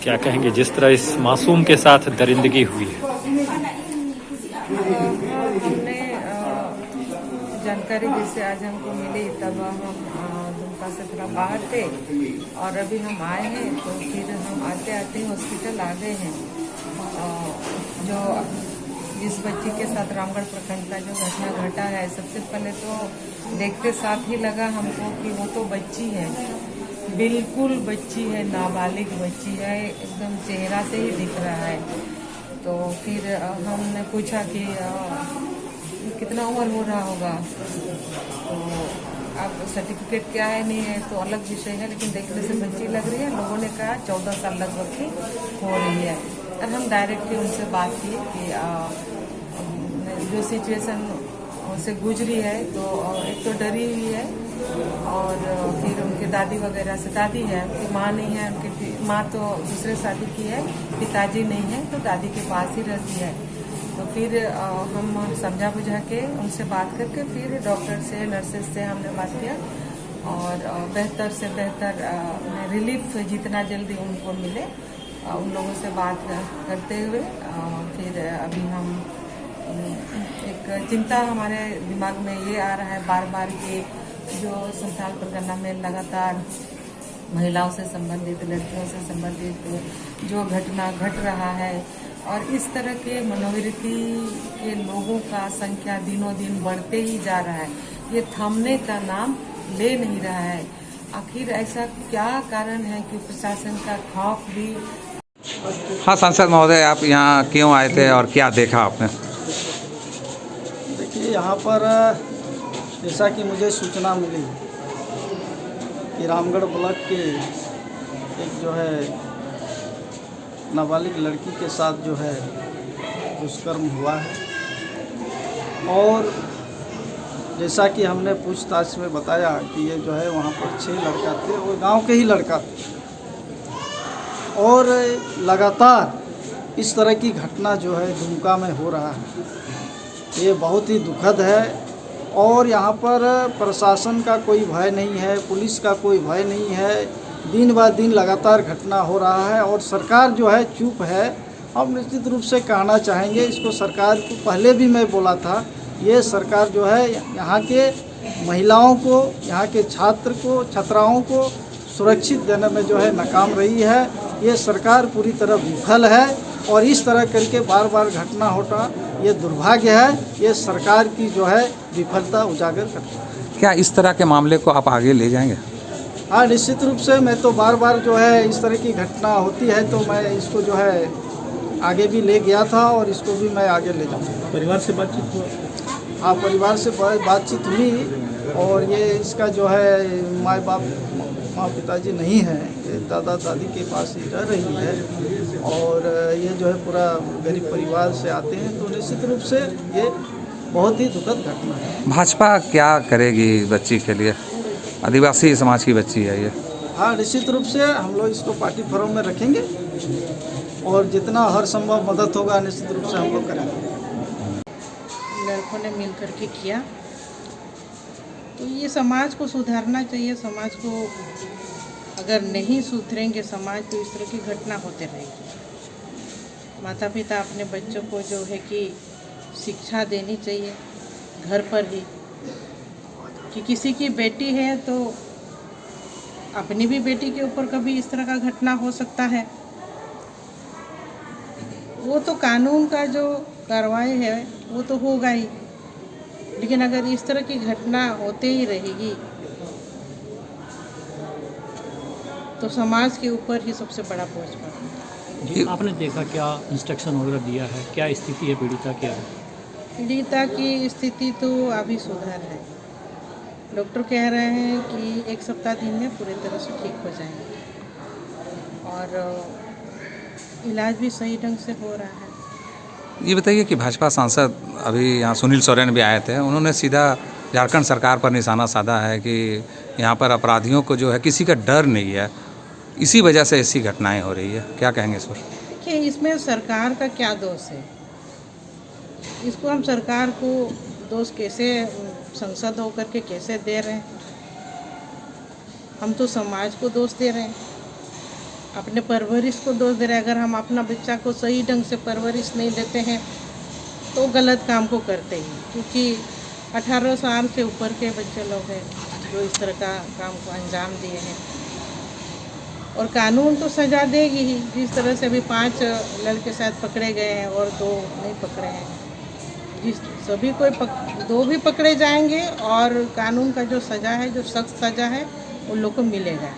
क्या कहेंगे जिस तरह इस मासूम के साथ दरिंदगी हुई है? हमने जानकारी जैसे आज हमको मिली तब हम दुमका से थोड़ा बाहर थे और अभी हम आए हैं, तो फिर हम आते आते हॉस्पिटल आ गए हैं। जो इस बच्ची के साथ रामगढ़ प्रखंड का जो घटना घटा है, सबसे पहले तो देखते साथ ही लगा हमको कि वो तो बच्ची है, बिल्कुल बच्ची है, नाबालिग बच्ची है, एकदम चेहरा से ही दिख रहा है। तो फिर हमने पूछा कि कितना उम्र हो रहा होगा, तो अब सर्टिफिकेट क्या है नहीं है तो अलग विषय है, लेकिन देखने से बच्ची लग रही है। लोगों ने कहा 14 साल लगभग की हो रही है। और हम डायरेक्टली उनसे बात की कि जो सिचुएशन से गुजरी है, तो एक तो डरी हुई है और फिर उनके दादी वगैरह से, दादी है, उनकी माँ नहीं है, उनकी माँ तो दूसरे शादी की है, पिताजी नहीं है, तो दादी के पास ही रहती है। तो फिर हम समझा बुझा के उनसे बात करके फिर डॉक्टर से, नर्सेस से हमने बात किया और बेहतर से बेहतर रिलीफ जितना जल्दी उनको मिले उन लोगों से बात करते हुए फिर अभी हम एक चिंता हमारे दिमाग में ये आ रहा है बार बार कि जो संथाल परगना में लगातार महिलाओं से संबंधित, लड़कियों से संबंधित जो घटना घट रहा है और इस तरह के मनोवृत्ति के लोगों का संख्या दिनों दिन बढ़ते ही जा रहा है, ये थमने का नाम ले नहीं रहा है। आखिर ऐसा क्या कारण है कि प्रशासन का खौफ भी। हाँ सांसद महोदय, आप यहाँ क्यों आए थे और क्या देखा आपने? देखिए, यहाँ पर जैसा कि मुझे सूचना मिली कि रामगढ़ ब्लॉक के एक जो है नाबालिग लड़की के साथ जो है दुष्कर्म हुआ है और जैसा कि हमने पूछताछ में बताया कि ये जो है वहाँ पर 6 लड़का थे, वो गांव के ही लड़का थे और लगातार इस तरह की घटना जो है दुमका में हो रहा है, ये बहुत ही दुखद है। और यहाँ पर प्रशासन का कोई भय नहीं है, पुलिस का कोई भय नहीं है, दिन ब दिन लगातार घटना हो रहा है और सरकार जो है चुप है। हम निश्चित रूप से कहना चाहेंगे इसको, सरकार को पहले भी मैं बोला था, ये सरकार जो है यहाँ के महिलाओं को, यहाँ के छात्र को, छात्राओं को सुरक्षित देने में जो है नाकाम रही है। ये सरकार पूरी तरह विफल है और इस तरह करके बार बार घटना होता ये दुर्भाग्य है, ये सरकार की जो है विफलता उजागर करता है। क्या इस तरह के मामले को आप आगे ले जाएंगे? हाँ, निश्चित रूप से। मैं तो बार बार जो है इस तरह की घटना होती है तो मैं इसको जो है आगे भी ले गया था और इसको भी मैं आगे ले जाऊँगा। परिवार से बातचीत हुआ? हाँ, परिवार से बातचीत हुई और ये इसका जो है माँ बाप, माँ पिताजी नहीं है, ये दादा दादी के पास ही रह रही है और ये जो है पूरा गरीब परिवार से आते हैं, तो निश्चित रूप से ये बहुत ही दुखद घटना है। भाजपा क्या करेगी बच्ची के लिए? आदिवासी समाज की बच्ची है ये। हाँ, निश्चित रूप से हम लोग इसको पार्टी फोरम में रखेंगे और जितना हर संभव मदद होगा निश्चित रूप से हम लोग करेंगे। लड़कों ने मिल करके किया, तो ये समाज को सुधारना चाहिए। समाज को अगर नहीं सुधरेंगे समाज, तो इस तरह की घटना होते रहेगी। माता पिता अपने बच्चों को जो है कि शिक्षा देनी चाहिए घर पर ही, कि किसी की बेटी है तो अपनी भी बेटी के ऊपर कभी इस तरह का घटना हो सकता है। वो तो कानून का जो कार्रवाई है वो तो होगा ही, लेकिन अगर इस तरह की घटना होते ही रहेगी तो समाज के ऊपर ही सबसे बड़ा बोझ पड़ेगा। जी, आपने देखा क्या इंस्ट्रक्शन वगैरह दिया है? क्या स्थिति है पीड़िता की? पीड़िता की स्थिति तो अभी सुधार है। डॉक्टर कह रहे हैं कि 1 सप्ताह दिन में पूरी तरह से ठीक हो जाएंगे और इलाज भी सही ढंग से हो रहा है। ये बताइए कि भाजपा सांसद अभी यहाँ सुनील सोरेन भी आए थे, उन्होंने सीधा झारखंड सरकार पर निशाना साधा है कि यहाँ पर अपराधियों को जो है किसी का डर नहीं है, इसी वजह से ऐसी घटनाएं हो रही है। क्या कहेंगे इस पर? देखिए, इसमें सरकार का क्या दोष है? इसको हम सरकार को दोष कैसे, संसद होकर के कैसे दे रहे हैं? हम तो समाज को दोष दे रहे हैं, अपने परवरिश को दोष दे रहे हैं। अगर हम अपना बच्चा को सही ढंग से परवरिश नहीं देते हैं तो गलत काम को करते ही, क्योंकि 18 साल से ऊपर के बच्चे लोग हैं जो इस तरह का काम को अंजाम दिए हैं। और कानून तो सज़ा देगी ही, जिस तरह से अभी 5 लड़के शायद पकड़े गए हैं और 2 नहीं पकड़े हैं। जिस सभी कोई 2 भी पकड़े जाएंगे और कानून का जो सज़ा है, जो सख्त सज़ा है, उन लोग को मिलेगा।